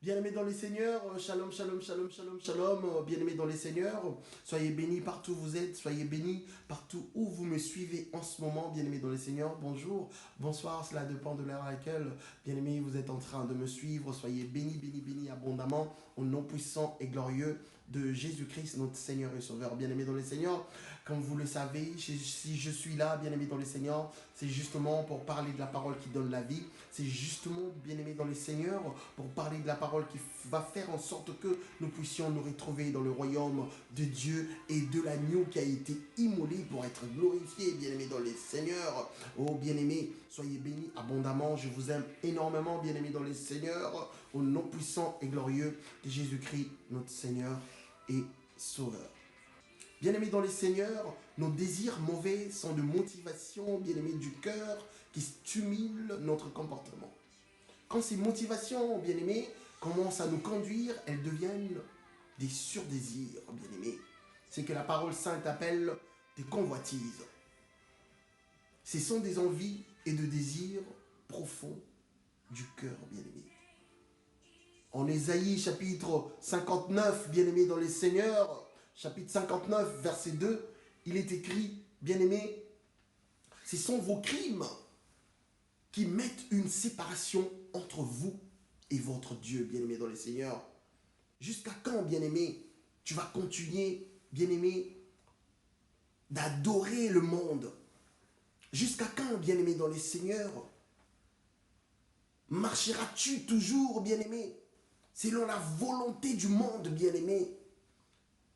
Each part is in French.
Bien-aimés dans les seigneurs, shalom, shalom, shalom, shalom, shalom, bien-aimés dans les seigneurs, soyez bénis partout où vous êtes, soyez bénis partout où vous me suivez en ce moment, bien-aimés dans les seigneurs, bonjour, bonsoir, cela dépend de l'heure à laquelle, bien-aimés, vous êtes en train de me suivre, soyez bénis, bénis, bénis abondamment, au nom puissant et glorieux de Jésus-Christ, notre Seigneur et Sauveur, bien-aimés dans les seigneurs, comme vous le savez, si je suis là, bien-aimés dans les seigneurs, c'est justement pour parler de la parole qui donne la vie, c'est justement, bien-aimés dans les seigneurs, pour parler de la parole qui va faire en sorte que nous puissions nous retrouver dans le royaume de Dieu et de l'agneau qui a été immolé pour être glorifié, bien-aimés dans les seigneurs. Oh, bien-aimés, soyez bénis abondamment. Je vous aime énormément, bien-aimés dans les seigneurs, au nom puissant et glorieux de Jésus-Christ, notre Seigneur et Sauveur. Bien-aimés dans les seigneurs, nos désirs mauvais sont de motivation, bien-aimés du cœur, qui stimulent notre comportement. Quand ces motivations, bien-aimés, commencent à nous conduire, elles deviennent des surdésirs, bien-aimés. C'est que la parole sainte appelle des convoitises. Ce sont des envies et de désirs profonds du cœur, bien-aimés. En Ésaïe chapitre 59, bien-aimés dans les seigneurs, chapitre 59, verset 2, il est écrit, bien-aimés, ce sont vos crimes qui mettent une séparation entre vous et votre Dieu, bien-aimé dans les seigneurs. Jusqu'à quand, bien-aimé, tu vas continuer, bien-aimé, d'adorer le monde? Jusqu'à quand, bien-aimé dans les seigneurs, marcheras-tu toujours, bien-aimé, selon la volonté du monde, bien-aimé,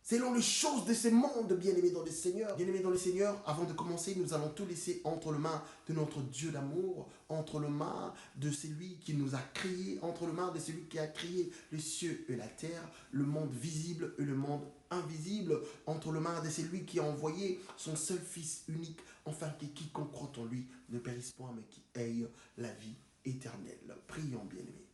selon les choses de ce monde, bien-aimés dans les seigneurs? Bien-aimés dans les seigneurs, avant de commencer, nous allons tout laisser entre les mains de notre Dieu d'amour, entre les mains de celui qui nous a créés, entre les mains de celui qui a créé les cieux et la terre, le monde visible et le monde invisible, entre les mains de celui qui a envoyé son seul Fils unique, afin que quiconque croit en lui ne périsse point, mais qui ait la vie éternelle. Prions, bien-aimés.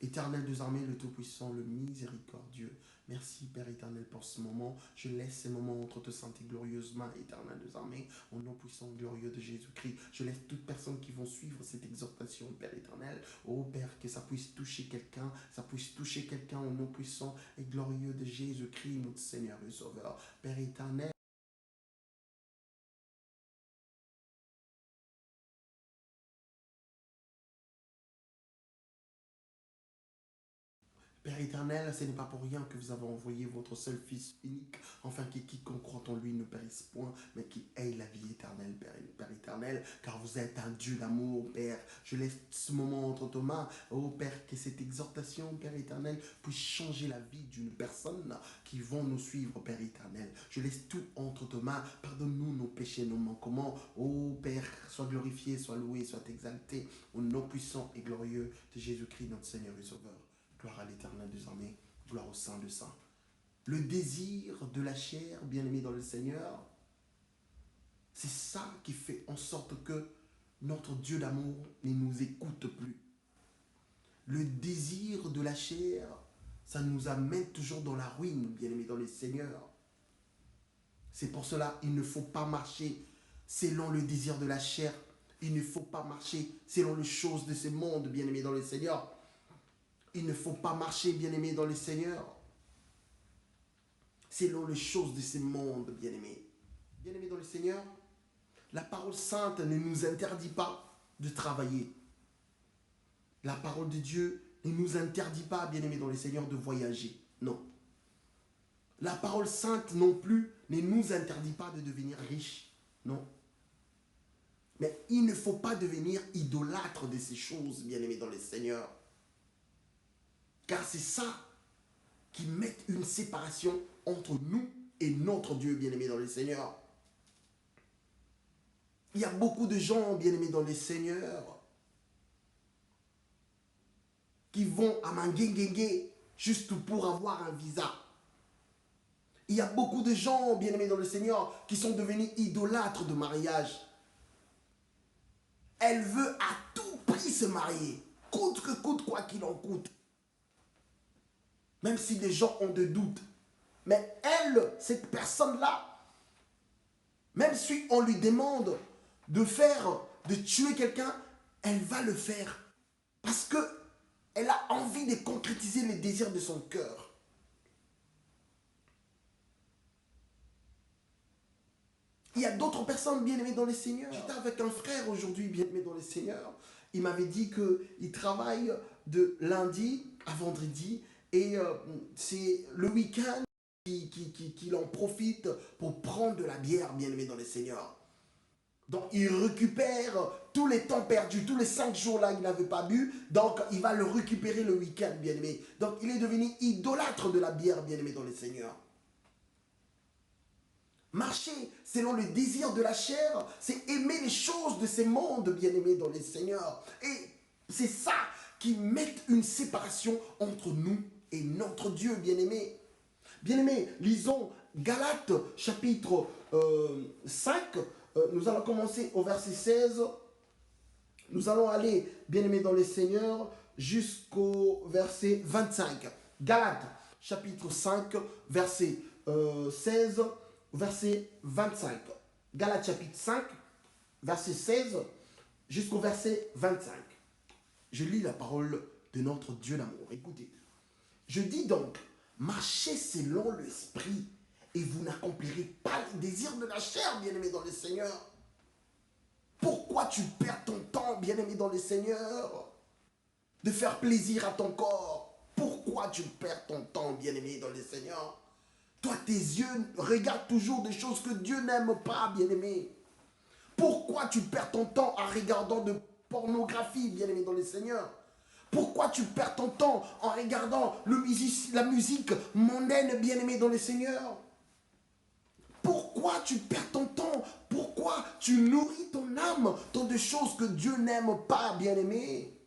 Éternel des armées, le Tout-Puissant, le Miséricordieux, merci Père éternel pour ce moment. Je laisse ces moments entre tes saintes et glorieuses mains, éternel des armées, au nom puissant et glorieux de Jésus-Christ. Je laisse toutes personnes qui vont suivre cette exhortation, Père éternel. Oh Père, que ça puisse toucher quelqu'un, au nom puissant et glorieux de Jésus-Christ, notre Seigneur et Sauveur. Père éternel, Père éternel, ce n'est pas pour rien que vous avez envoyé votre seul Fils unique, afin que quiconque croit en lui ne périsse point, mais qu'il ait la vie éternelle, Père éternel, car vous êtes un Dieu d'amour, Père. Je laisse ce moment entre tes mains, oh Père, que cette exhortation, Père éternel, puisse changer la vie d'une personne qui vont nous suivre, Père éternel. Je laisse tout entre tes mains. Pardonne-nous nos péchés, nos manquements. Oh Père, sois glorifié, sois loué, sois exalté, au nom puissant et glorieux de Jésus-Christ, notre Seigneur et Sauveur. Gloire à l'Éternel des armées, gloire au Saint des Saints. Le désir de la chair, bien-aimé dans le Seigneur, c'est ça qui fait en sorte que notre Dieu d'amour ne nous écoute plus. Le désir de la chair, ça nous amène toujours dans la ruine, bien-aimé dans le Seigneur. C'est pour cela qu'il ne faut pas marcher selon le désir de la chair. Il ne faut pas marcher selon les choses de ce monde, bien-aimé dans le Seigneur. Il ne faut pas marcher, bien-aimé, dans le Seigneur, selon les choses de ce monde, bien-aimé. Bien-aimé dans le Seigneur, la parole sainte ne nous interdit pas de travailler. La parole de Dieu ne nous interdit pas, bien-aimé dans le Seigneur, de voyager. Non. La parole sainte non plus ne nous interdit pas de devenir riche. Non. Mais il ne faut pas devenir idolâtre de ces choses, bien-aimé dans le Seigneur. Car c'est ça qui met une séparation entre nous et notre Dieu, bien-aimé dans le Seigneur. Il y a beaucoup de gens, bien-aimés dans le Seigneur, qui vont à Manguenguengue juste pour avoir un visa. Il y a beaucoup de gens, bien-aimés dans le Seigneur, qui sont devenus idolâtres de mariage. Elle veut à tout prix se marier, coûte que coûte, quoi qu'il en coûte. Même si les gens ont des doutes. Mais elle, cette personne-là, même si on lui demande de tuer quelqu'un, elle va le faire. Parce que Elle a envie de concrétiser les désirs de son cœur. Il y a d'autres personnes bien-aimées dans le Seigneur. J'étais avec un frère aujourd'hui bien-aimé dans le Seigneur. Il m'avait dit qu'il travaille de lundi à vendredi et c'est le week-end qu'il en profite pour prendre de la bière bien-aimé dans le Seigneur. Donc il récupère tous les temps perdus, tous les 5 jours là il n'avait pas bu, donc il va le récupérer le week-end bien-aimé. Donc il est devenu idolâtre de la bière bien-aimé dans le Seigneur. Marcher selon le désir de la chair, c'est aimer les choses de ces mondes bien-aimés dans le Seigneur. Et c'est ça qui met une séparation entre nous et notre Dieu bien-aimé. Bien-aimé, lisons Galates chapitre 5. Nous allons commencer au verset 16. Nous allons aller, bien-aimé dans le Seigneur, jusqu'au verset 25. Galates chapitre 5, verset 16, verset 25. Galates chapitre 5, verset 16, jusqu'au verset 25. Je lis la parole de notre Dieu d'amour. Écoutez. Je dis donc, marchez selon l'esprit et vous n'accomplirez pas les désirs de la chair, bien-aimé dans le Seigneur. Pourquoi tu perds ton temps, bien-aimé dans le Seigneur, de faire plaisir à ton corps? Pourquoi tu perds ton temps, bien-aimé dans le Seigneur? Toi, tes yeux regardent toujours des choses que Dieu n'aime pas, bien-aimé. Pourquoi tu perds ton temps en regardant de pornographie, bien-aimé dans le Seigneur? Pourquoi tu perds ton temps en regardant la musique mondaine, bien-aimé dans le Seigneur? Pourquoi tu perds ton temps? Pourquoi tu nourris ton âme dans des choses que Dieu n'aime pas, bien-aimé?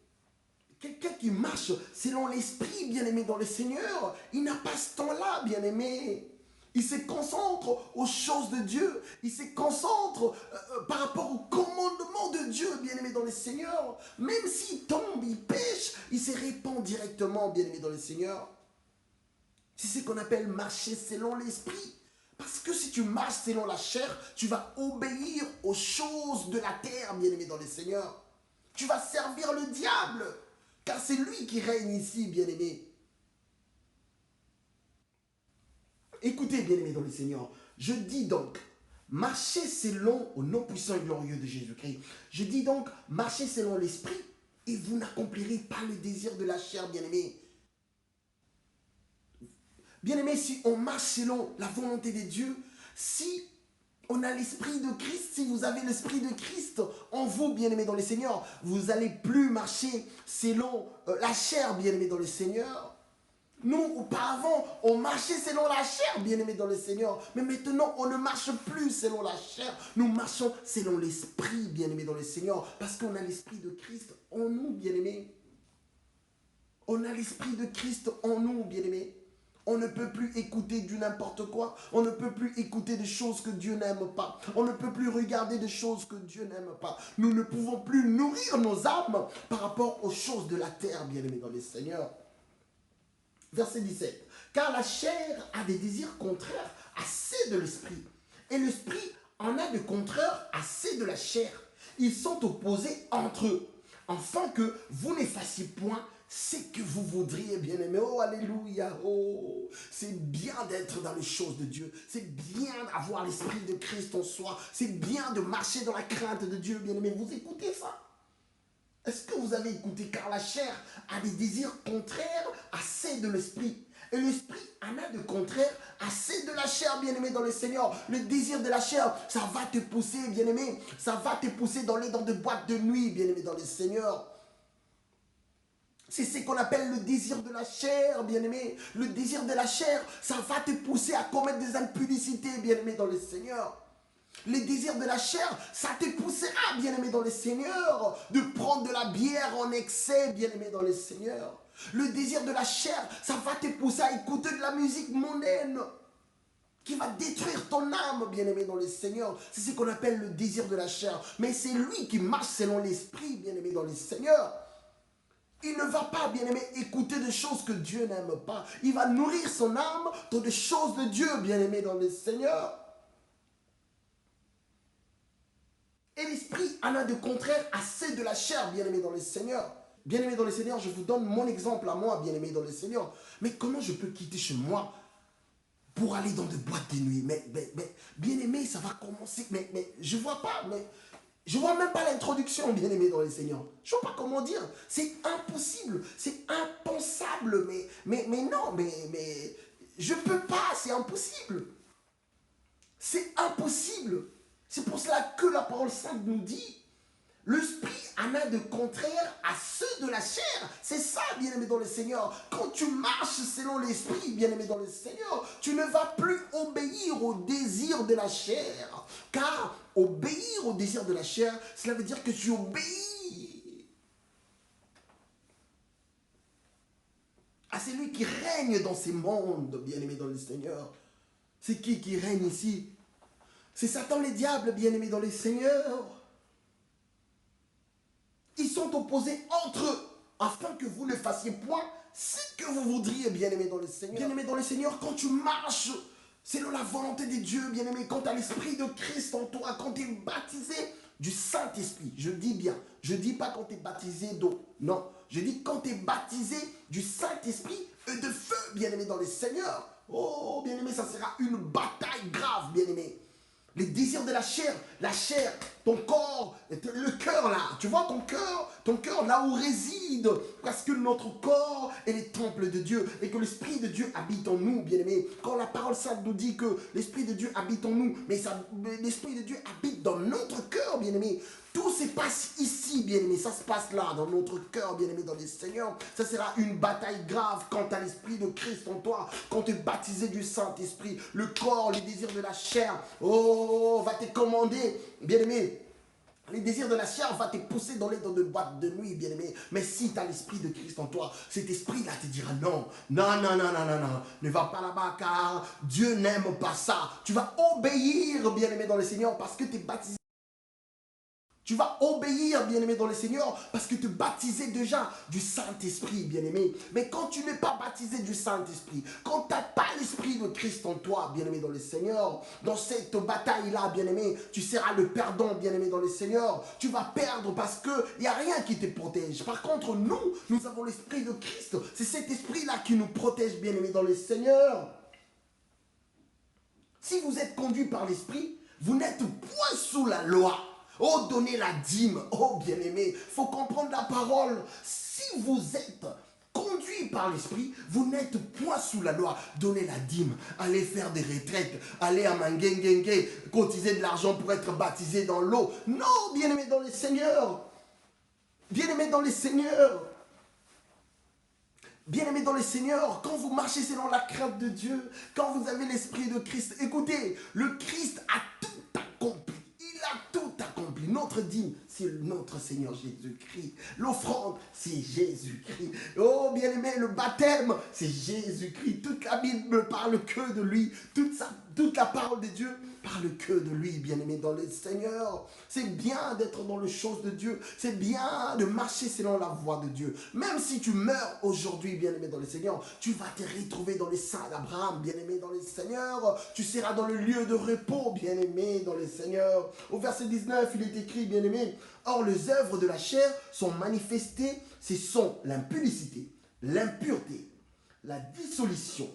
Quelqu'un qui marche selon l'esprit, bien-aimé dans le Seigneur, il n'a pas ce temps-là, bien-aimé. Il se concentre aux choses de Dieu. Il se concentre par rapport au commandement de Dieu, bien-aimé dans le Seigneur. Même s'il tombe, il pêche, il se répand directement, bien-aimé dans le Seigneur. C'est ce qu'on appelle marcher selon l'esprit. Parce que si tu marches selon la chair, tu vas obéir aux choses de la terre, bien-aimé dans le Seigneur. Tu vas servir le diable, car c'est lui qui règne ici, bien-aimé. Écoutez, bien-aimés dans le Seigneur, je dis donc, marchez selon, au nom puissant et glorieux de Jésus-Christ, je dis donc, marchez selon l'esprit et vous n'accomplirez pas le désir de la chair, bien-aimés. Bien-aimés, si on marche selon la volonté de Dieu, si on a l'esprit de Christ, si vous avez l'esprit de Christ en vous, bien-aimés dans le Seigneur, vous n'allez plus marcher selon la chair, bien-aimés dans le Seigneur. Nous, auparavant, on marchait selon la chair, bien-aimés dans le Seigneur. Mais maintenant, on ne marche plus selon la chair. Nous marchons selon l'esprit, bien-aimés dans le Seigneur. Parce qu'on a l'esprit de Christ en nous, bien-aimés. On a l'esprit de Christ en nous, bien-aimés. On ne peut plus écouter du n'importe quoi. On ne peut plus écouter des choses que Dieu n'aime pas. On ne peut plus regarder des choses que Dieu n'aime pas. Nous ne pouvons plus nourrir nos âmes par rapport aux choses de la terre, bien-aimés dans le Seigneur. Verset 17. Car la chair a des désirs contraires à ceux de l'esprit. Et l'esprit en a de contraires à ceux de la chair. Ils sont opposés entre eux, afin que vous n'effaciez point ce que vous voudriez, bien-aimés. Oh, alléluia. Oh, c'est bien d'être dans les choses de Dieu. C'est bien d'avoir l'esprit de Christ en soi. C'est bien de marcher dans la crainte de Dieu, bien-aimés. Vous écoutez ça? Est-ce que vous avez écouté? Car la chair a des désirs contraires à ceux de l'esprit. Et l'esprit en a de contraires à ceux de la chair, bien-aimé dans le Seigneur. Le désir de la chair, ça va te pousser, bien-aimé. Ça va te pousser dans des boîtes de nuit, bien-aimé dans le Seigneur. C'est ce qu'on appelle le désir de la chair, bien-aimé. Le désir de la chair, ça va te pousser à commettre des impudicités, bien-aimé dans le Seigneur. Les désirs de la chair, ça te poussera, bien-aimé dans le Seigneur, de prendre de la bière en excès, bien-aimé dans le Seigneur. Le désir de la chair, ça va te pousser à écouter de la musique mondaine qui va détruire ton âme, bien-aimé dans le Seigneur. C'est ce qu'on appelle le désir de la chair. Mais c'est lui qui marche selon l'esprit, bien-aimé dans le Seigneur. Il ne va pas, bien-aimé, écouter des choses que Dieu n'aime pas. Il va nourrir son âme dans des choses de Dieu, bien-aimé dans le Seigneur. Et l'esprit en a de contraire à ceux de la chair, bien-aimé dans le Seigneur. Bien-aimé dans le Seigneur, je vous donne mon exemple à moi, bien-aimé dans le Seigneur. Mais comment je peux quitter chez moi pour aller dans des boîtes de nuit? Mais bien-aimé, ça va commencer. Mais je ne vois pas. Je ne vois même pas l'introduction, bien-aimé dans le Seigneur. Je ne vois pas comment dire. C'est impossible. C'est impensable. Mais non, mais je ne peux pas. C'est impossible. C'est impossible. C'est pour cela que la parole sainte nous dit, l'esprit en a de contraire à ceux de la chair. C'est ça, bien-aimé dans le Seigneur. Quand tu marches selon l'esprit, bien-aimé dans le Seigneur, tu ne vas plus obéir au désir de la chair. Car obéir au désir de la chair, cela veut dire que tu obéis à celui qui règne dans ces mondes, bien-aimé dans le Seigneur. C'est qui règne ici? C'est Satan les diables, bien-aimés dans le Seigneur. Ils sont opposés entre eux, afin que vous ne fassiez point ce que vous voudriez, bien-aimé dans le Seigneur. Bien-aimé dans le Seigneur, quand tu marches selon la volonté de Dieu, bien-aimé, quand tu as l'Esprit de Christ en toi, quand tu es baptisé du Saint-Esprit, je dis bien, je ne dis pas quand tu es baptisé d'eau, non, je dis quand tu es baptisé du Saint-Esprit et de feu, bien-aimé dans le Seigneur. Oh, bien-aimé, ça sera une bataille grave, bien-aimé. Les désirs de la chair, ton corps, le cœur là, tu vois ton cœur là où réside, parce que notre corps est le temple de Dieu et que l'Esprit de Dieu habite en nous, bien-aimés. Quand la parole sainte nous dit que l'Esprit de Dieu habite en nous, mais l'Esprit de Dieu habite dans notre cœur, bien-aimés. Tout se passe ici, bien-aimé. Ça se passe là, dans notre cœur, bien-aimé, dans le Seigneur. Ça sera une bataille grave quand tu as l'Esprit de Christ en toi. Quand tu es baptisé du Saint-Esprit. Le corps, les désirs de la chair, oh, va te commander, bien-aimé. Les désirs de la chair va te pousser dans les boîtes de nuit, bien-aimé. Mais si tu as l'Esprit de Christ en toi, cet esprit-là te dira non. Non, non, non, non, non, non. Ne va pas là-bas car Dieu n'aime pas ça. Tu vas obéir, bien-aimé, dans le Seigneur parce que tu es baptisé. Tu vas obéir, bien-aimé, dans le Seigneur, parce que tu es baptisé déjà du Saint-Esprit, bien-aimé. Mais quand tu n'es pas baptisé du Saint-Esprit, quand tu n'as pas l'Esprit de Christ en toi, bien-aimé, dans le Seigneur, dans cette bataille-là, bien-aimé, tu seras le perdant, bien-aimé, dans le Seigneur. Tu vas perdre parce qu'il n'y a rien qui te protège. Par contre, nous avons l'Esprit de Christ. C'est cet Esprit-là qui nous protège, bien-aimé, dans le Seigneur. Si vous êtes conduit par l'Esprit, vous n'êtes point sous la loi. Oh, donnez la dîme. Oh, bien-aimé, il faut comprendre la parole. Si vous êtes conduit par l'Esprit, vous n'êtes point sous la loi. Donnez la dîme. Allez faire des retraites. Allez à Mangengengue. Cotiser de l'argent pour être baptisé dans l'eau. Non, bien-aimé dans le Seigneur. Bien-aimé dans le Seigneur. Bien-aimés dans le Seigneur, quand vous marchez selon la crainte de Dieu, quand vous avez l'Esprit de Christ, écoutez, le Christ a tout accompli. Il a tout accompli. Notre dîme, c'est notre Seigneur Jésus-Christ. L'offrande, c'est Jésus-Christ. Oh, bien-aimé, le baptême, c'est Jésus-Christ. Toute la Bible ne parle que de lui. Toute la parole de Dieu parle que de lui, bien-aimé dans le Seigneur. C'est bien d'être dans les choses de Dieu. C'est bien de marcher selon la voie de Dieu. Même si tu meurs aujourd'hui, bien-aimé dans le Seigneur, tu vas te retrouver dans les seins d'Abraham, bien-aimé dans le Seigneur. Tu seras dans le lieu de repos, bien-aimé dans le Seigneur. Au verset 19, il est écrit, bien-aimé, or les œuvres de la chair sont manifestées, ce sont l'impudicité, l'impureté, la dissolution,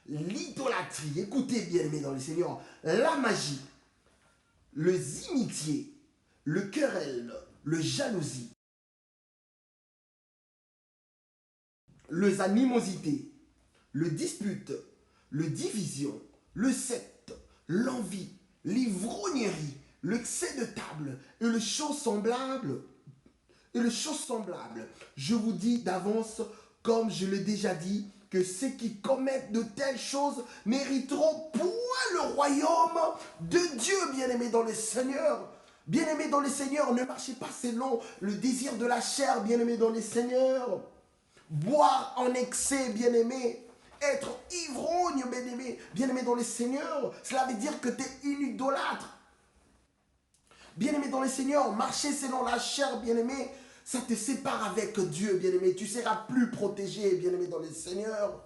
l'idolâtrie, écoutez bien aimé dans le Seigneur, la magie, les inimitiés, le querelle, le jalousie, les animosités, le dispute, le division, le secte, l'envie, l'ivrognerie, l'excès de table et les choses semblables. Je vous dis d'avance, comme je l'ai déjà dit, que ceux qui commettent de telles choses n'hériteront point le royaume de Dieu, bien-aimés dans le Seigneur. Bien-aimés dans le Seigneur, ne marchez pas selon le désir de la chair, bien-aimés dans le Seigneur. Boire en excès, bien-aimés. Être ivrogne, bien-aimé dans le Seigneur. Cela veut dire que tu es une idolâtre. Bien-aimé dans le Seigneur, marcher selon la chair, bien-aimé, ça te sépare avec Dieu, bien-aimé. Tu seras plus protégé, bien-aimé dans le Seigneur.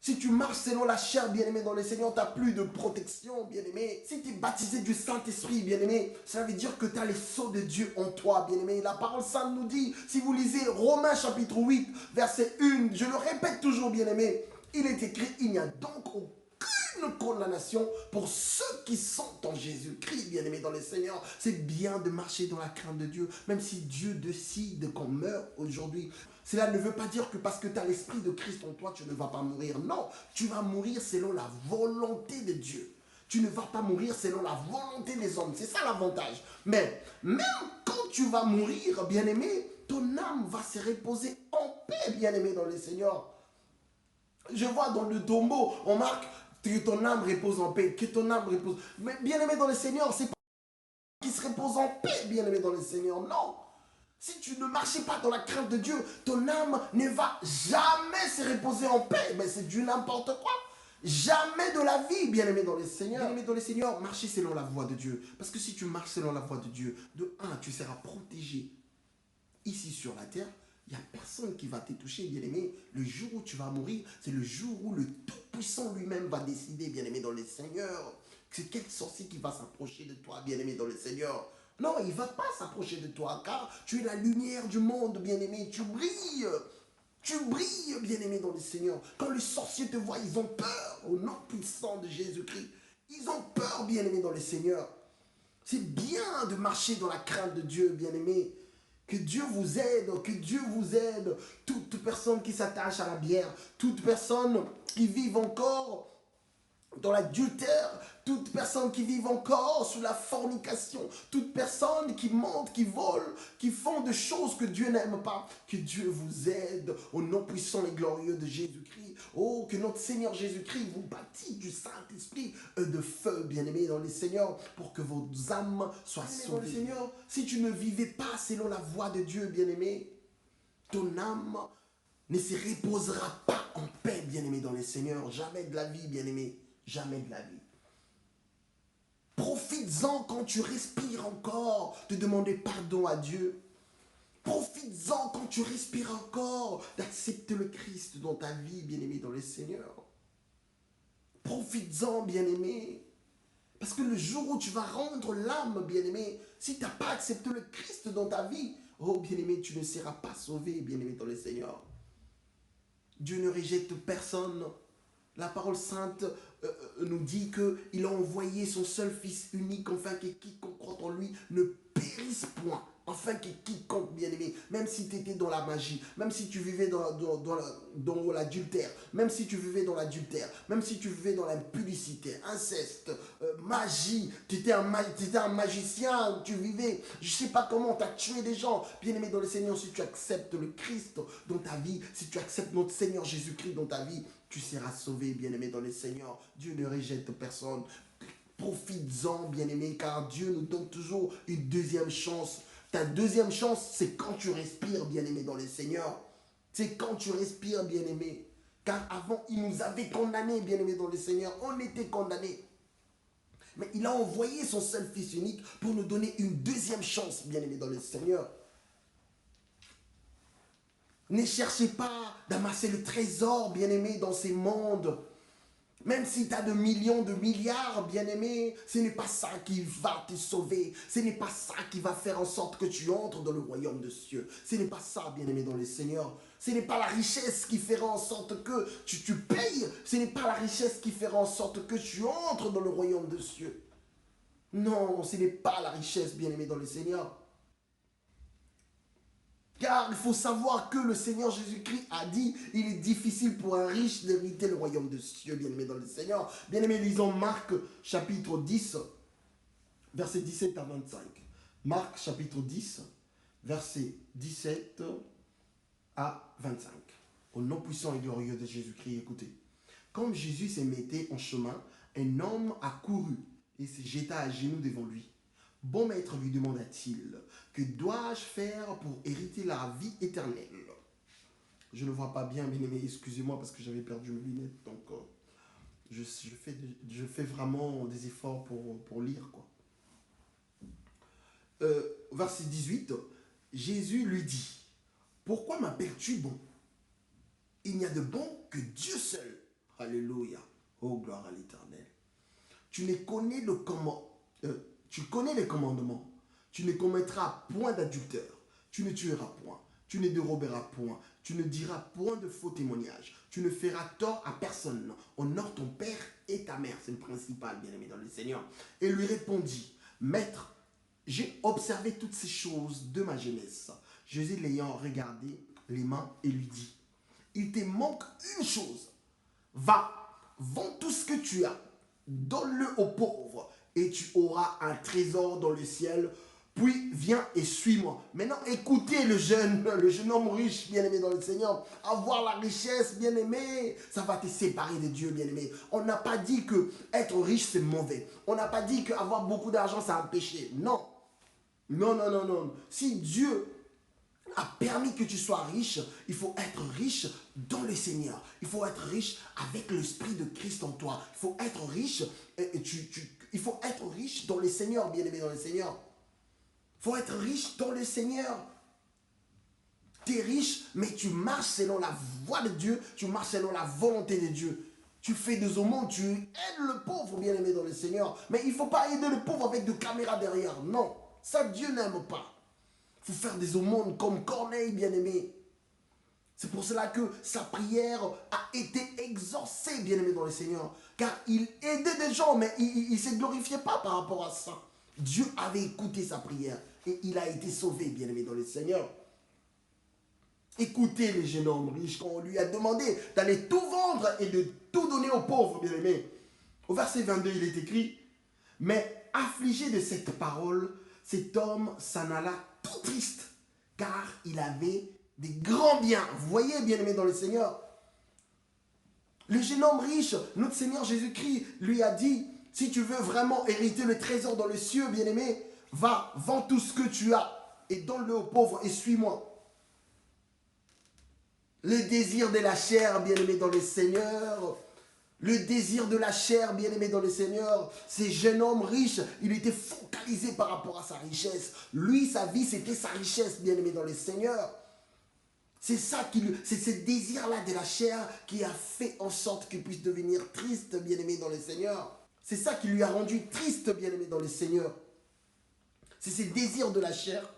Si tu marches selon la chair, bien-aimé, dans le Seigneur, tu n'as plus de protection, bien-aimé. Si tu es baptisé du Saint-Esprit, bien-aimé, ça veut dire que tu as les sceaux de Dieu en toi, bien-aimé. La parole sainte nous dit, si vous lisez Romains chapitre 8, verset 1, je le répète toujours, bien-aimé, il est écrit, il n'y a donc aucune condamnation pour ceux qui sont en Jésus-Christ, bien-aimé dans le Seigneur. C'est bien de marcher dans la crainte de Dieu, même si Dieu décide qu'on meurt aujourd'hui. Cela ne veut pas dire que parce que tu as l'Esprit de Christ en toi, tu ne vas pas mourir. Non, tu vas mourir selon la volonté de Dieu. Tu ne vas pas mourir selon la volonté des hommes. C'est ça l'avantage. Mais même quand tu vas mourir, bien-aimé, ton âme va se reposer en paix, bien-aimé dans le Seigneur. Je vois dans le tombeau, on marque que ton âme repose en paix, que ton âme repose. Mais bien-aimé dans le Seigneur, c'est pas qui se repose en paix, bien-aimé dans le Seigneur. Non. Si tu ne marches pas dans la crainte de Dieu, ton âme ne va jamais se reposer en paix. Mais c'est du n'importe quoi. Jamais de la vie, bien-aimé dans le Seigneur. Bien-aimé dans le Seigneur, marchez selon la voie de Dieu. Parce que si tu marches selon la voie de Dieu, de un, tu seras protégé ici sur la terre. Il n'y a personne qui va te toucher, bien-aimé. Le jour où tu vas mourir, c'est le jour où le Tout-Puissant lui-même va décider, bien-aimé dans le Seigneur. C'est quel sorcier qui va s'approcher de toi, bien-aimé dans le Seigneur. Non, il ne va pas s'approcher de toi, car tu es la lumière du monde, bien-aimé. Tu brilles. Tu brilles, bien-aimé dans le Seigneur. Quand les sorciers te voient, ils ont peur. Au nom puissant de Jésus-Christ. Ils ont peur, bien-aimé dans le Seigneur. C'est bien de marcher dans la crainte de Dieu, bien-aimé. Que Dieu vous aide, que Dieu vous aide. Toute personne qui s'attache à la bière, toute personne qui vive encore dans l'adultère, toute personne qui vit encore sous la fornication, toute personne qui mente, qui vole, qui font des choses que Dieu n'aime pas, que Dieu vous aide au nom puissant et glorieux de Jésus-Christ. Oh, que notre Seigneur Jésus-Christ vous baptise du Saint-Esprit de feu, bien-aimés dans le Seigneur, pour que vos âmes soient sauvées. Seigneur, si tu ne vivais pas selon la voie de Dieu, bien-aimé, ton âme ne se reposera pas en paix, bien-aimé dans le Seigneur. Jamais de la vie, bien-aimé. Jamais de la vie. Profites-en quand tu respires encore de demander pardon à Dieu. Profites-en quand tu respires encore d'accepter le Christ dans ta vie, bien-aimé dans le Seigneur. Profites-en, bien-aimé. Parce que le jour où tu vas rendre l'âme, bien-aimé, si tu n'as pas accepté le Christ dans ta vie, oh bien-aimé, tu ne seras pas sauvé, bien-aimé dans le Seigneur. Dieu ne rejette personne. La parole sainte nous dit qu'il a envoyé son seul Fils unique, afin que quiconque croit en lui ne périsse point. Afin que quiconque, bien-aimé, même si tu étais dans la magie, même si tu vivais dans l'adultère, même si tu vivais dans l'adultère, même si tu vivais dans l'impudicité, inceste, magie, tu étais un magicien, tu vivais, je ne sais pas comment, tu as tué des gens, bien-aimé dans le Seigneur, si tu acceptes le Christ dans ta vie, si tu acceptes notre Seigneur Jésus-Christ dans ta vie, tu seras sauvé, bien-aimé dans le Seigneur. Dieu ne rejette personne. Profites-en, bien-aimé, car Dieu nous donne toujours une deuxième chance. Ta deuxième chance, c'est quand tu respires, bien-aimé, dans le Seigneur. C'est quand tu respires, bien-aimé. Car avant, il nous avait condamnés, bien-aimé, dans le Seigneur. On était condamnés. Mais il a envoyé son seul Fils unique pour nous donner une deuxième chance, bien-aimé, dans le Seigneur. Ne cherchez pas d'amasser le trésor, bien-aimé, dans ces mondes. Même si tu as de millions, de milliards, bien-aimé, ce n'est pas ça qui va te sauver. Ce n'est pas ça qui va faire en sorte que tu entres dans le royaume de cieux. Ce n'est pas ça, bien-aimé, dans le Seigneur. Ce n'est pas la richesse qui fera en sorte que tu payes. Ce n'est pas la richesse qui fera en sorte que tu entres dans le royaume de cieux. Non, ce n'est pas la richesse, bien-aimé, dans le Seigneur. Car il faut savoir que le Seigneur Jésus-Christ a dit, il est difficile pour un riche d'hériter le royaume de Dieu, bien-aimé dans le Seigneur. Bien-aimé, lisons Marc chapitre 10, versets 17 à 25. Marc chapitre 10, versets 17 à 25. Au nom puissant et glorieux de Jésus-Christ, écoutez. Comme Jésus se mettait en chemin, un homme accourut et se jeta à genoux devant lui. Bon maître, lui demanda-t-il, que dois-je faire pour hériter la vie éternelle? Je ne vois pas bien, bien-aimé, excusez-moi parce que j'avais perdu mes lunettes, donc je fais vraiment des efforts pour lire, quoi. Verset 18, Jésus lui dit, pourquoi m'appelles-tu bon? Il n'y a de bon que Dieu seul. Alléluia. Oh, gloire à l'Éternel. Tu ne connais le comment. Tu connais les commandements. Tu ne commettras point d'adultère. Tu ne tueras point. Tu ne déroberas point. Tu ne diras point de faux témoignages. Tu ne feras tort à personne. Honore ton père et ta mère. C'est le principal, bien-aimé dans le Seigneur. Et lui répondit, Maître, j'ai observé toutes ces choses de ma jeunesse. Jésus l'ayant regardé les mains et lui dit, il te manque une chose. Va, vends tout ce que tu as, donne-le aux pauvres et tu auras un trésor dans le ciel. Puis viens et suis-moi. Maintenant, écoutez le jeune homme riche, bien-aimé dans le Seigneur. Avoir la richesse, bien-aimé, ça va te séparer de Dieu, bien-aimé. On n'a pas dit que être riche, c'est mauvais. On n'a pas dit qu'avoir beaucoup d'argent, c'est un péché. Non. Non, non, non, non. Si Dieu a permis que tu sois riche, il faut être riche dans le Seigneur. Il faut être riche avec l'Esprit de Christ en toi. Il faut être riche, il faut être riche dans le Seigneur, bien-aimé dans le Seigneur. Il faut être riche dans le Seigneur. Tu es riche, mais tu marches selon la voie de Dieu, tu marches selon la volonté de Dieu. Tu fais des aumônes, tu aides le pauvre, bien-aimé dans le Seigneur. Mais il ne faut pas aider le pauvre avec de caméras derrière. Non, ça Dieu n'aime pas. Il faut faire des aumônes comme Corneille, bien-aimé. C'est pour cela que sa prière a été exaucée, bien-aimé dans le Seigneur. Car il aidait des gens, mais il ne se glorifiait pas par rapport à ça. Dieu avait écouté sa prière et il a été sauvé, bien-aimé dans le Seigneur. Écoutez les jeunes hommes riches quand on lui a demandé d'aller tout vendre et de tout donner aux pauvres, bien-aimé. Au verset 22, il est écrit, « Mais affligé de cette parole, cet homme s'en alla tout triste, car il avait des grands biens. » Vous voyez, bien-aimé dans le Seigneur. Le jeune homme riche, notre Seigneur Jésus-Christ lui a dit, si tu veux vraiment hériter le trésor dans les cieux, bien-aimé, va, vends tout ce que tu as et donne-le aux pauvres et suis-moi. Le désir de la chair, bien-aimé dans le Seigneur, le désir de la chair, bien-aimé dans le Seigneur, ces jeunes hommes riches, il était focalisé par rapport à sa richesse. Lui, sa vie, c'était sa richesse, bien-aimé dans le Seigneur. C'est ce désir-là de la chair qui a fait en sorte qu'il puisse devenir triste, bien-aimé dans le Seigneur. C'est ça qui lui a rendu triste, bien-aimé dans le Seigneur. C'est ces désirs de la chair.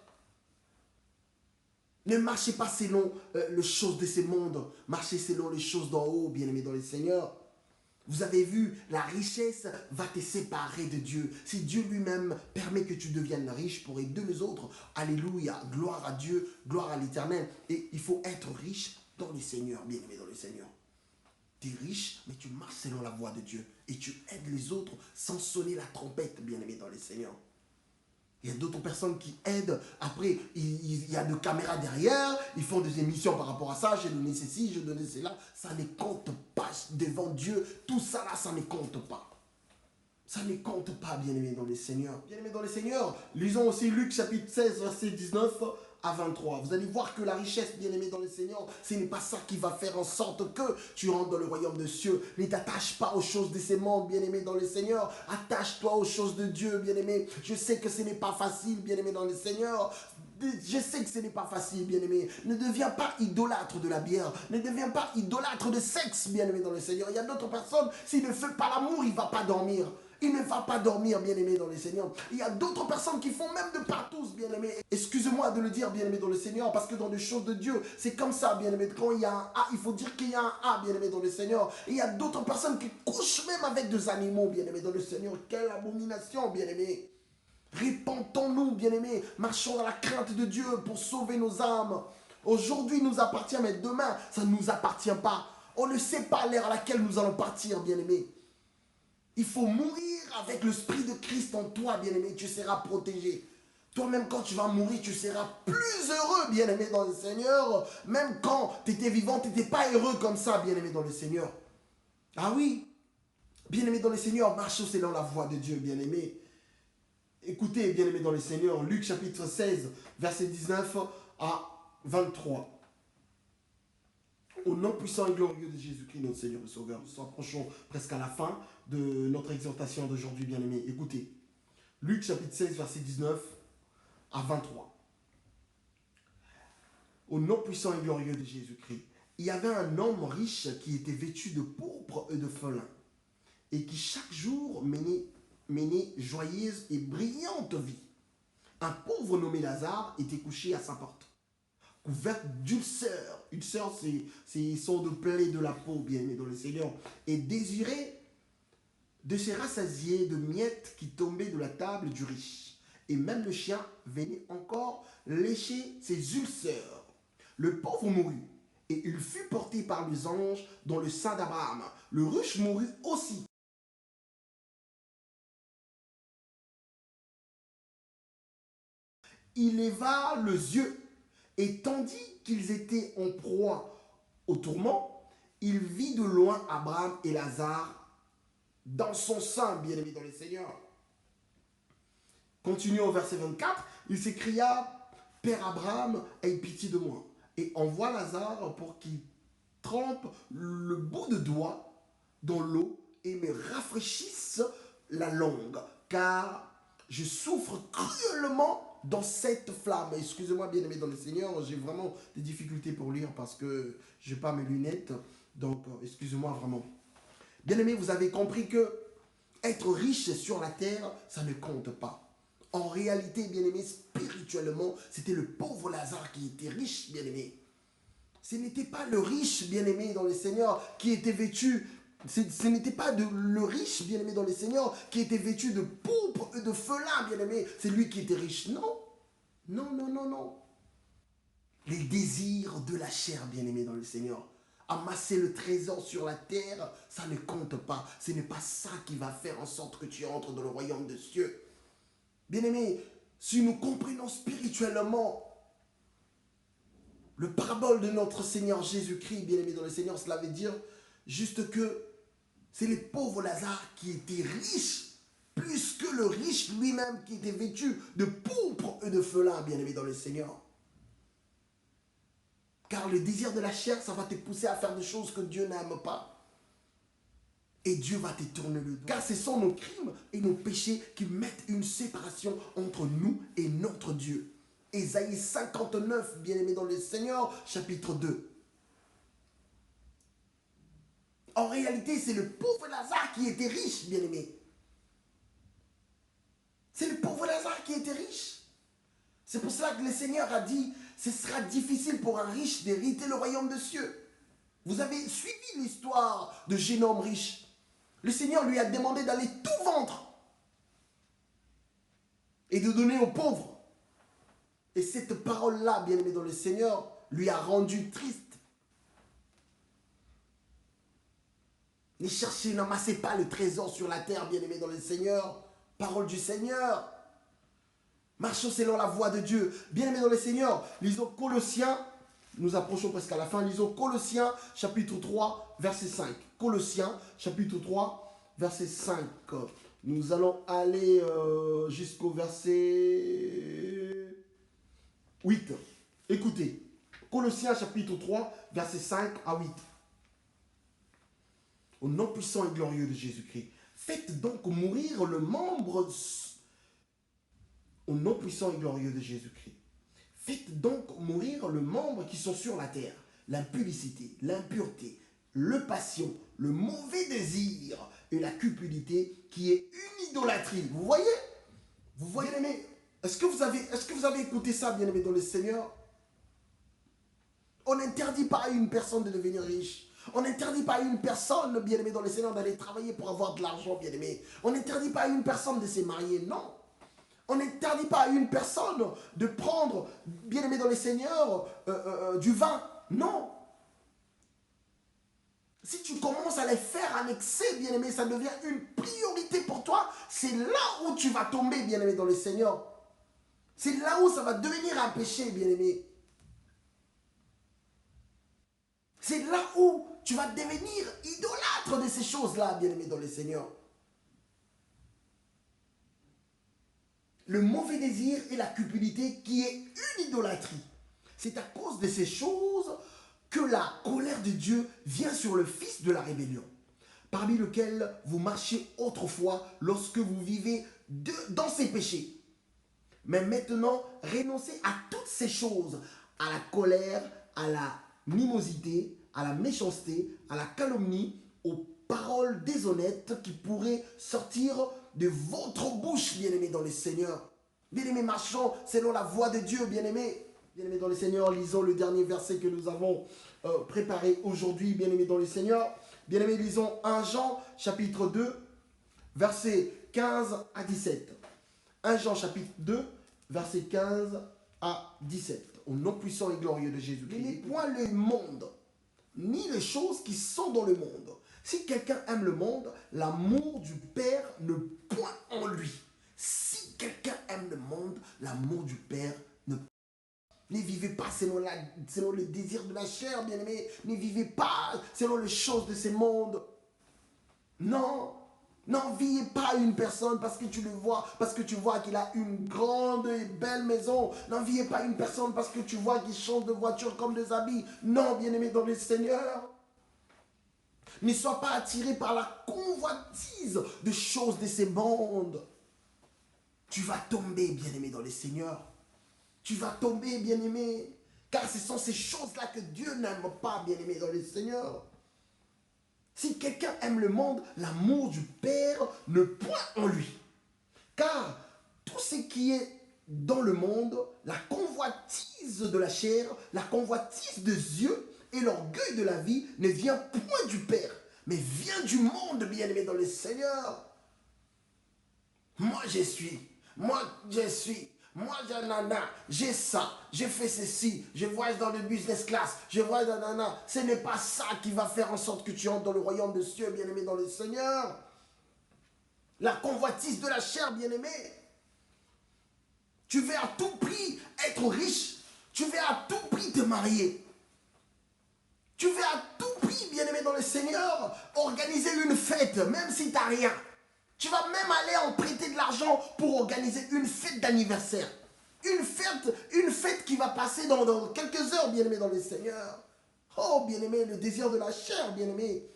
Ne marchez pas selon les choses de ce monde. Marchez selon les choses d'en haut, bien-aimé dans le Seigneur. Vous avez vu, la richesse va te séparer de Dieu. Si Dieu lui-même permet que tu deviennes riche pour aider les autres, alléluia, gloire à Dieu, gloire à l'Éternel. Et il faut être riche dans le Seigneur, bien-aimé dans le Seigneur. Tu es riche, mais tu marches selon la voie de Dieu. Et tu aides les autres sans sonner la trompette, bien-aimé dans le Seigneur. Il y a d'autres personnes qui aident. Après, il y a des caméras derrière. Ils font des émissions par rapport à ça. J'ai donné ceci, j'ai donné cela. Ça ne compte pas devant Dieu. Tout ça là, ça ne compte pas. Ça ne compte pas, bien-aimé dans le Seigneur. Bien-aimé dans le Seigneur. Lisons aussi Luc chapitre 16, verset 19 à 23. Vous allez voir que la richesse, bien-aimé dans le Seigneur, ce n'est pas ça qui va faire en sorte que tu rentres dans le royaume de cieux. Ne t'attache pas aux choses de ces mondes, bien-aimé dans le Seigneur. Attache-toi aux choses de Dieu, bien-aimé. Je sais que ce n'est pas facile, bien-aimé dans le Seigneur. Je sais que ce n'est pas facile, bien-aimé. Ne deviens pas idolâtre de la bière. Ne deviens pas idolâtre de sexe, bien-aimé dans le Seigneur. Il y a d'autres personnes, s'il ne fait pas l'amour, il ne va pas dormir. Il ne va pas dormir, bien-aimé dans le Seigneur. Il y a d'autres personnes qui font même de partous, bien-aimé. Excusez-moi de le dire, bien-aimé dans le Seigneur, parce que dans les choses de Dieu, c'est comme ça, bien-aimé. Quand il y a un A, il faut dire qu'il y a un A, bien-aimé dans le Seigneur. Et il y a d'autres personnes qui couchent même avec des animaux, bien-aimé dans le Seigneur. Quelle abomination, bien-aimé. Répentons-nous, bien-aimés. Marchons dans la crainte de Dieu pour sauver nos âmes. Aujourd'hui, nous appartient, mais demain, ça ne nous appartient pas. On ne sait pas l'heure à laquelle nous allons partir, bien-aimés. Il faut mourir avec l'Esprit de Christ en toi, bien-aimé. Tu seras protégé. Toi-même, quand tu vas mourir, tu seras plus heureux, bien-aimé dans le Seigneur. Même quand tu étais vivant, tu n'étais pas heureux comme ça, bien-aimé dans le Seigneur. Ah oui, bien-aimé dans le Seigneur, marchons selon la voie de Dieu, bien-aimé. Écoutez, bien-aimé dans le Seigneur, Luc chapitre 16, verset 19 à 23. Au nom puissant et glorieux de Jésus-Christ, notre Seigneur et Sauveur, nous approchons presque à la fin de notre exhortation d'aujourd'hui, bien-aimés. Écoutez, Luc chapitre 16, verset 19 à 23. Au nom puissant et glorieux de Jésus-Christ. Il y avait un homme riche qui était vêtu de pourpre et de felin, et qui chaque jour menait joyeuse et brillante vie. Un pauvre nommé Lazare était couché à sa porte, couvert d'ulcères. Ulcères, c'est sont de plaies de la peau, bien aimé dans le Seigneur, et désirait de se rassasier de miettes qui tombaient de la table du riche. Et même le chien venait encore lécher ses ulcères. Le pauvre mourut, et il fut porté par les anges dans le sein d'Abraham. Le riche mourut aussi. Il leva les yeux, et tandis qu'ils étaient en proie au tourment, il vit de loin Abraham et Lazare dans son sein, bien-aimé dans le Seigneur. Continuons au verset 24, il s'écria, Père Abraham, aie pitié de moi, et envoie Lazare pour qu'il trempe le bout de doigt dans l'eau et me rafraîchisse la langue, car je souffre cruellement dans cette flamme. Excusez-moi, bien-aimé dans le Seigneur, j'ai vraiment des difficultés pour lire parce que je n'ai pas mes lunettes, donc excusez-moi vraiment. Bien-aimé, vous avez compris que être riche sur la terre, ça ne compte pas. En réalité, bien-aimé, spirituellement, c'était le pauvre Lazare qui était riche, bien-aimé. Ce n'était pas le riche, bien-aimé dans le Seigneur, qui était vêtu. Ce n'était pas le riche, bien-aimé dans le Seigneur, qui était vêtu de pourpre et de felin, bien-aimé. C'est lui qui était riche. Non, non, non, non, non. Les désirs de la chair, bien-aimé dans le Seigneur. Amasser le trésor sur la terre, ça ne compte pas. Ce n'est pas ça qui va faire en sorte que tu entres dans le royaume des cieux. Bien-aimé, si nous comprenons spirituellement le parabole de notre Seigneur Jésus-Christ, bien-aimé dans le Seigneur, cela veut dire juste que c'est les pauvres Lazare qui étaient riches, plus que le riche lui-même qui était vêtu de pourpre et de felin, bien-aimé dans le Seigneur. Car le désir de la chair, ça va te pousser à faire des choses que Dieu n'aime pas. Et Dieu va te tourner le dos. Car ce sont nos crimes et nos péchés qui mettent une séparation entre nous et notre Dieu. Ésaïe 59, bien-aimé dans le Seigneur, chapitre 2. En réalité, c'est le pauvre Lazare qui était riche, bien-aimé. C'est le pauvre Lazare qui était riche. C'est pour cela que le Seigneur a dit, ce sera difficile pour un riche d'hériter le royaume des cieux. Vous avez suivi l'histoire de jeune homme riche. Le Seigneur lui a demandé d'aller tout vendre et de donner aux pauvres. Et cette parole-là, bien-aimé dans le Seigneur, lui a rendu triste. Ne cherchez, n'amassez pas le trésor sur la terre, bien-aimé dans le Seigneur. Parole du Seigneur. Marchons selon la voie de Dieu. Bien-aimé dans le Seigneur, lisons Colossiens. Nous approchons presque à la fin. Lisons Colossiens, chapitre 3, verset 5. Colossiens, chapitre 3, verset 5. Nous allons aller jusqu'au verset 8. Écoutez, Colossiens, chapitre 3, verset 5 à 8. Au nom puissant et glorieux de Jésus-Christ, faites donc mourir le membre... Au nom puissant et glorieux de Jésus-Christ. Faites donc mourir les membres qui sont sur la terre, l'impudicité, l'impureté, le passion, le mauvais désir et la cupidité qui est une idolâtrie. Vous voyez? Vous voyez, bien-aimés? Est-ce que vous avez écouté ça, bien-aimés dans le Seigneur? On n'interdit pas à une personne de devenir riche. On n'interdit pas à une personne, bien-aimé dans le Seigneur, d'aller travailler pour avoir de l'argent, bien-aimé. On n'interdit pas à une personne de se marier, non. On n'interdit pas à une personne de prendre, bien-aimé dans le Seigneur, du vin. Non. Si tu commences à les faire en excès, bien-aimé, ça devient une priorité pour toi. C'est là où tu vas tomber, bien-aimé dans le Seigneur. C'est là où ça va devenir un péché, bien-aimé. C'est là où tu vas devenir idolâtre de ces choses-là, bien-aimé dans le Seigneur. Le mauvais désir et la cupidité qui est une idolâtrie. C'est à cause de ces choses que la colère de Dieu vient sur le fils de la rébellion, parmi lequel vous marchiez autrefois lorsque vous vivez dans ces péchés. Mais maintenant, renoncez à toutes ces choses, à la colère, à la mimosité, à la méchanceté, à la calomnie, aux paroles déshonnêtes qui pourraient sortir de votre bouche, bien-aimés dans le Seigneur. Bien-aimés, marchons selon la voie de Dieu, bien-aimés. Bien-aimés dans le Seigneur, lisons le dernier verset que nous avons préparé aujourd'hui, bien-aimés dans le Seigneur. Bien-aimés, lisons 1 Jean, chapitre 2, versets 15 à 17. 1 Jean, chapitre 2, versets 15 à 17. Au nom puissant et glorieux de Jésus-Christ. N'aimez point le monde, ni les choses qui sont dans le monde. Si quelqu'un aime le monde, l'amour du Père ne point en lui. Si quelqu'un aime le monde, l'amour du Père ne point. Ne vivez pas selon le désir de la chair, bien-aimés. Ne vivez pas selon les choses de ce monde. Non. N'enviez pas une personne parce que tu le vois, parce que tu vois qu'il a une grande et belle maison. N'enviez pas une personne parce que tu vois qu'il change de voiture comme des habits. Non, bien-aimé dans le Seigneur. Ne sois pas attiré par la convoitise de choses de ce monde. Tu vas tomber, bien-aimé dans le Seigneur. Tu vas tomber, bien-aimé. Car ce sont ces choses-là que Dieu n'aime pas, bien-aimé dans le Seigneur. Si quelqu'un aime le monde, l'amour du Père ne point en lui. Car tout ce qui est dans le monde, la convoitise de la chair, la convoitise des yeux et l'orgueil de la vie ne vient point du Père, mais vient du monde, bien-aimé dans le Seigneur. Moi je suis, moi j'ai nana, j'ai ça, j'ai fait ceci, je voyage dans le business class, je voyage dans nana. Ce n'est pas ça qui va faire en sorte que tu entres dans le royaume des cieux, bien-aimé dans le Seigneur. La convoitise de la chair, bien-aimé. Tu veux à tout prix être riche, tu veux à tout prix te marier. Tu veux à tout prix, bien-aimé dans le Seigneur, organiser une fête, même si tu n'as rien. Tu vas même aller en prêter de l'argent pour organiser une fête d'anniversaire. Une fête qui va passer dans quelques heures, bien-aimé dans le Seigneur. Oh, bien-aimé, le désir de la chair, bien-aimé.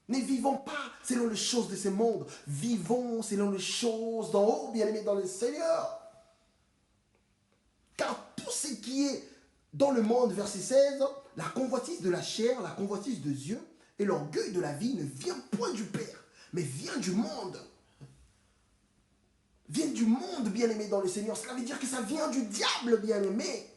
Ne vivons pas selon les choses de ce monde. Vivons selon les choses d'en haut, bien-aimé dans le Seigneur. Car tout ce qui est dans le monde, verset 16, la convoitise de la chair, la convoitise des yeux et l'orgueil de la vie ne vient point du Père, mais vient du monde. Vient du monde, bien-aimé dans le Seigneur. Cela veut dire que ça vient du diable, bien-aimé.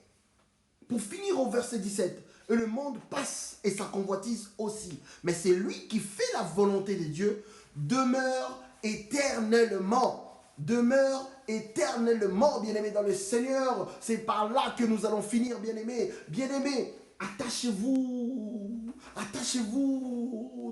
Pour finir au verset 17, et le monde passe et sa convoitise aussi. Mais c'est lui qui fait la volonté de Dieu, demeure éternellement. Demeure éternellement, bien-aimé dans le Seigneur. C'est par là que nous allons finir, bien-aimé. Bien-aimé, attachez-vous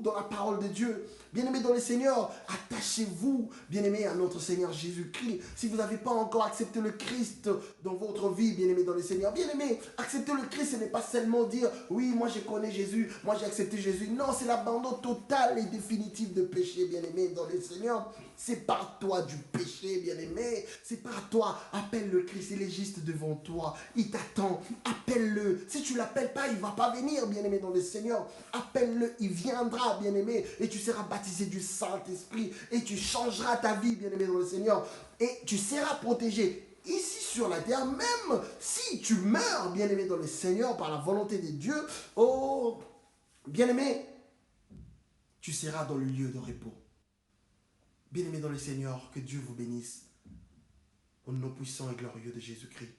dans la parole de Dieu. Bien-aimé dans le Seigneur, attachez-vous, bien-aimé, à notre Seigneur Jésus-Christ. Si vous n'avez pas encore accepté le Christ dans votre vie, bien-aimé dans le Seigneur, bien-aimé, accepter le Christ, ce n'est pas seulement dire, oui, moi je connais Jésus, moi j'ai accepté Jésus. Non, c'est l'abandon total et définitif de péché, bien-aimé dans le Seigneur. Sépare-toi du péché, bien-aimé. Sépare-toi. Appelle le Christ. Il est juste devant toi. Il t'attend. Appelle-le. Si tu ne l'appelles pas, il ne va pas venir, bien-aimé, dans le Seigneur. Appelle-le. Il viendra, bien-aimé. Et tu seras baptisé du Saint-Esprit. Et tu changeras ta vie, bien-aimé, dans le Seigneur. Et tu seras protégé ici sur la terre. Même si tu meurs, bien-aimé, dans le Seigneur, par la volonté de Dieu. Oh, bien-aimé, tu seras dans le lieu de repos. Bien-aimés dans le Seigneur, que Dieu vous bénisse. Au nom puissant et glorieux de Jésus-Christ.